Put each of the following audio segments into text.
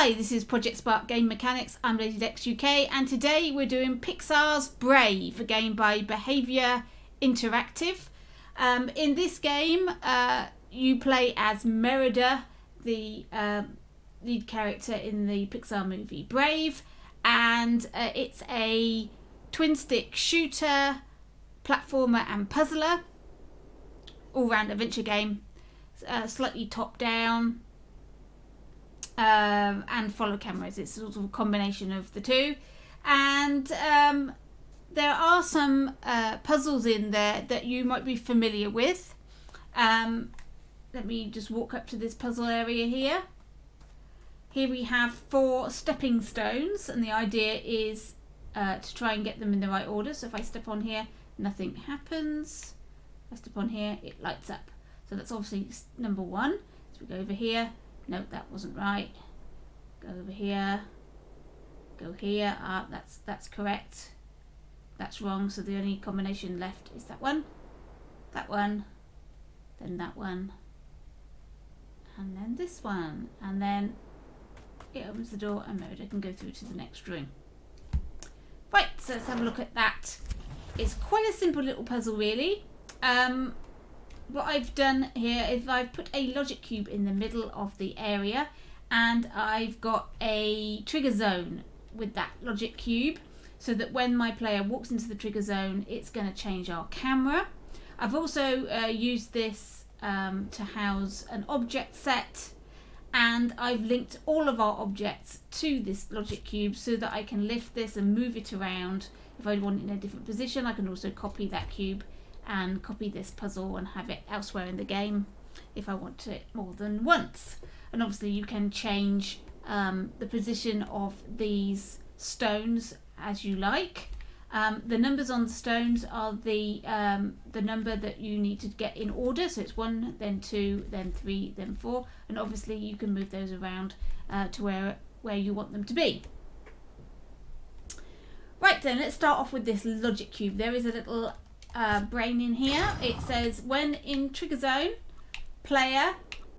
Hi, this is Project Spark Game Mechanics. I'm Lady Dex UK, and today we're doing Pixar's Brave, a game by Behaviour Interactive. In this game, you play as Merida, the lead character in the Pixar movie Brave, and it's a twin-stick shooter, platformer and puzzler, all-round adventure game, slightly top-down, and follow cameras. It's sort of a combination of the two, and there are some puzzles in there that you might be familiar with. Let me just walk up to this puzzle area here. Here we have 4 stepping stones, and the idea is to try and get them in the right order. So if I step on here, nothing happens. If I step on here, it lights up. So that's obviously number 1. So we go over here. No, that wasn't right. Go over here. Go here. That's correct. That's wrong. So the only combination left is that one, then that one, and then this one. And then it opens the door and Merida can go through to the next room. Right, so let's have a look at that. It's quite a simple little puzzle, really. What I've done here is I've put a logic cube in the middle of the area, and I've got a trigger zone with that logic cube, so that when my player walks into the trigger zone, it's going to change our camera. I've also used this to house an object set, and I've linked all of our objects to this logic cube so that I can lift this and move it around. If I want it in a different position, I can also copy that cube and copy this puzzle and have it elsewhere in the game if I want it more than once. And obviously you can change the position of these stones as you like. The numbers on the stones are the number that you need to get in order. So it's 1, then 2, then 3, then 4, and obviously you can move those around to where you want them to be. Right, then let's start off with this logic cube. There is a little brain in here. It says when in trigger zone, player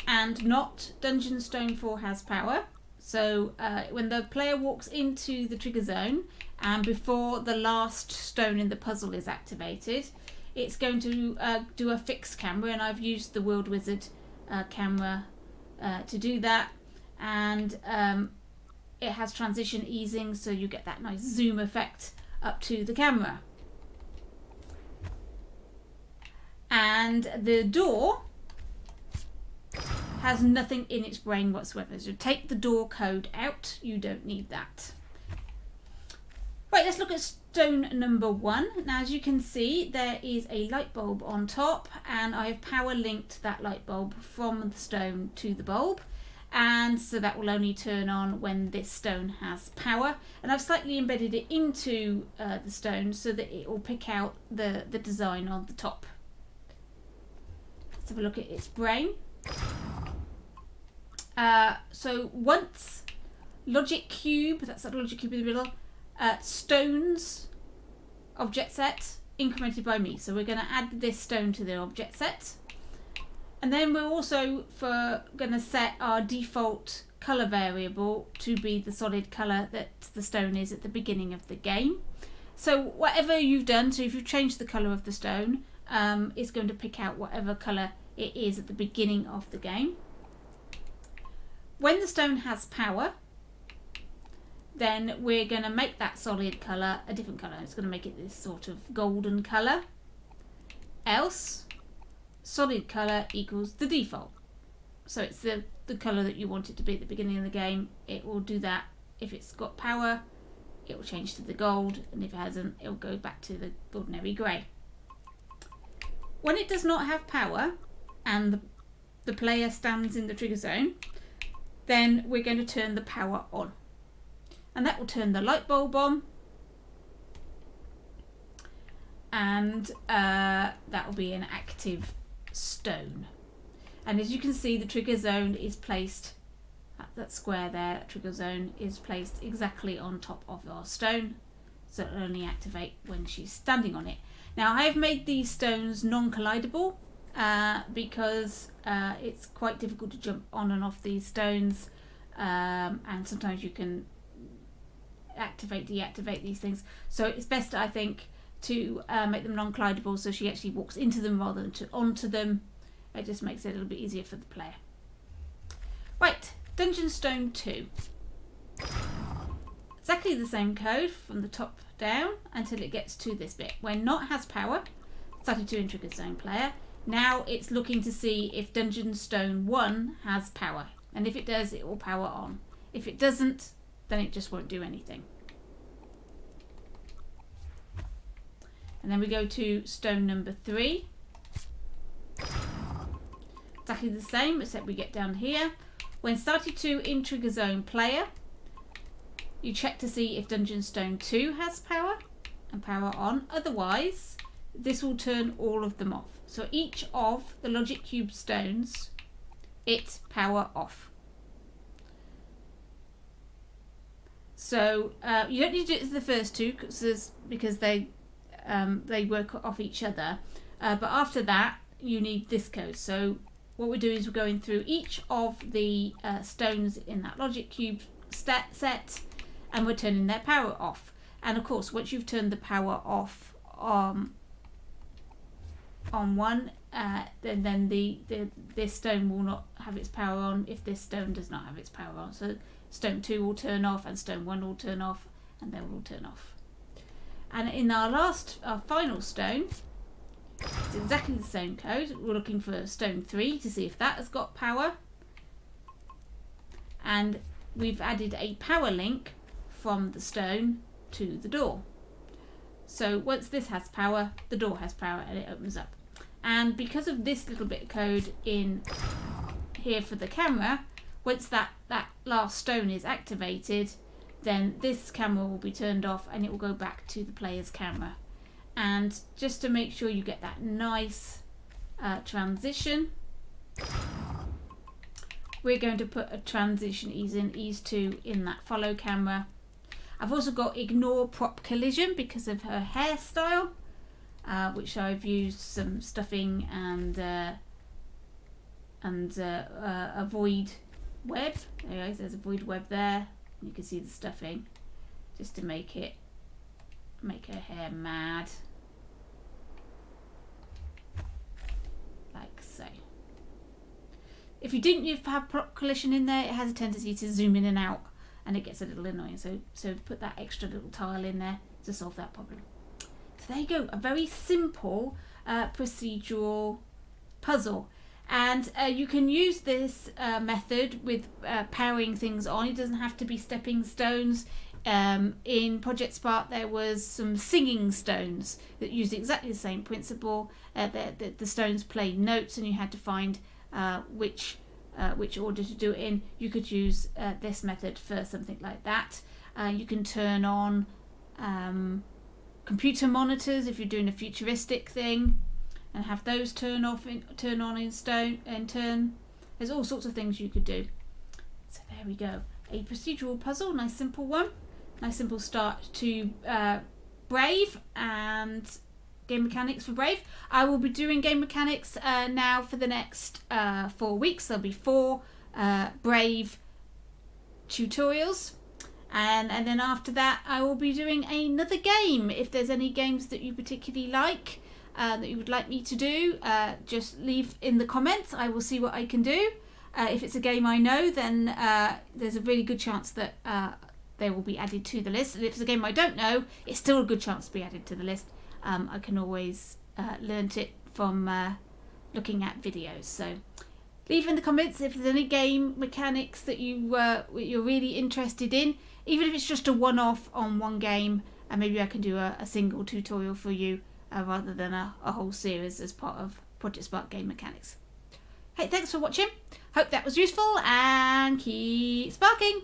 and not dungeon stone 4 has power. So when the player walks into the trigger zone and before the last stone in the puzzle is activated, it's going to do a fixed camera, and I've used the World Wizard camera to do that, and it has transition easing, so you get that nice zoom effect up to the camera. And the door has nothing in its brain whatsoever. So take the door code out. You don't need that. Right, let's look at stone number 1. Now, as you can see, there is a light bulb on top, and I have power linked that light bulb from the stone to the bulb. And so that will only turn on when this stone has power. And I've slightly embedded it into the stone so that it will pick out the design on the top. Let's have a look at its brain. So once logic cube, that's that logic cube in the middle, stones object set incremented by me. So we're going to add this stone to the object set. And then we're also going to set our default color variable to be the solid color that the stone is at the beginning of the game. So whatever you've done, so if you've changed the color of the stone, it's going to pick out whatever color it is at the beginning of the game. When the stone has power, then we're going to make that solid colour a different colour. It's going to make it this sort of golden colour. Else, solid colour equals the default. So it's the colour that you want it to be at the beginning of the game. It will do that. If it's got power, it will change to the gold, and if it hasn't, it will go back to the ordinary grey. When it does not have power, and the player stands in the trigger zone, then we're going to turn the power on, and that will turn the light bulb on, and that will be an active stone. And as you can see, the trigger zone is placed at that square there. That trigger zone is placed exactly on top of our stone, so it'll only activate when she's standing on it. Now, I have made these stones non-collidable because it's quite difficult to jump on and off these stones and sometimes you can activate, deactivate these things. So it's best, I think, to make them non-collidable, so she actually walks into them rather than onto them. It just makes it a little bit easier for the player. Right, Dungeon Stone 2. Exactly the same code from the top down until it gets to this bit. When not has power, started to in trigger zone player. Now it's looking to see if Dungeon Stone 1 has power. And if it does, it will power on. If it doesn't, then it just won't do anything. And then we go to stone number 3. Exactly the same, except we get down here. When started to in trigger zone player, you check to see if Dungeon Stone 2 has power and power on. Otherwise, this will turn all of them off. So each of the Logic Cube stones, it's power off. So you don't need to do it to the first two because they work off each other. But after that, you need this code. So what we're doing is we're going through each of the stones in that Logic Cube set, and we're turning their power off. And of course, once you've turned the power off on one, then this stone will not have its power on if this stone does not have its power on. So stone 2 will turn off and stone 1 will turn off, and they will all turn off. And in our final stone, it's exactly the same code. We're looking for stone 3 to see if that has got power. And we've added a power link from the stone to the door. So once this has power, the door has power and it opens up. And because of this little bit of code in here for the camera, once that last stone is activated, then this camera will be turned off and it will go back to the player's camera. And just to make sure you get that nice transition, we're going to put a transition ease in, ease 2 in that follow camera. I've also got ignore prop collision because of her hairstyle, which I've used some stuffing and a void web. There you go, there's a void web there. You can see the stuffing just to make her hair mad, like so. If you didn't have prop collision in there, it has a tendency to zoom in and out and it gets a little annoying, so put that extra little tile in there to solve that problem. So there you go, a very simple procedural puzzle. And you can use this method with powering things on. It doesn't have to be stepping stones. In Project Spark there was some singing stones that used exactly the same principle. The stones played notes and you had to find which order to do it in. You could use this method for something like that. You can turn on computer monitors if you're doing a futuristic thing, and have those turn on in stone and turn. There's all sorts of things you could do. So there we go, a procedural puzzle, nice simple one, nice simple start to Brave and game mechanics for Brave. I will be doing game mechanics now for the next 4 weeks. There'll be 4 Brave tutorials, and then after that I will be doing another game. If there's any games that you particularly like that you would like me to do, just leave in the comments. I will see what I can do. If it's a game I know, then there's a really good chance that they will be added to the list. And if it's a game I don't know, it's still a good chance to be added to the list. I can always learn it from looking at videos. So leave in the comments if there's any game mechanics that you're really interested in, even if it's just a one-off on one game, and maybe I can do a single tutorial for you rather than a whole series as part of Project Spark game mechanics. Hey, thanks for watching. Hope that was useful, and keep sparking!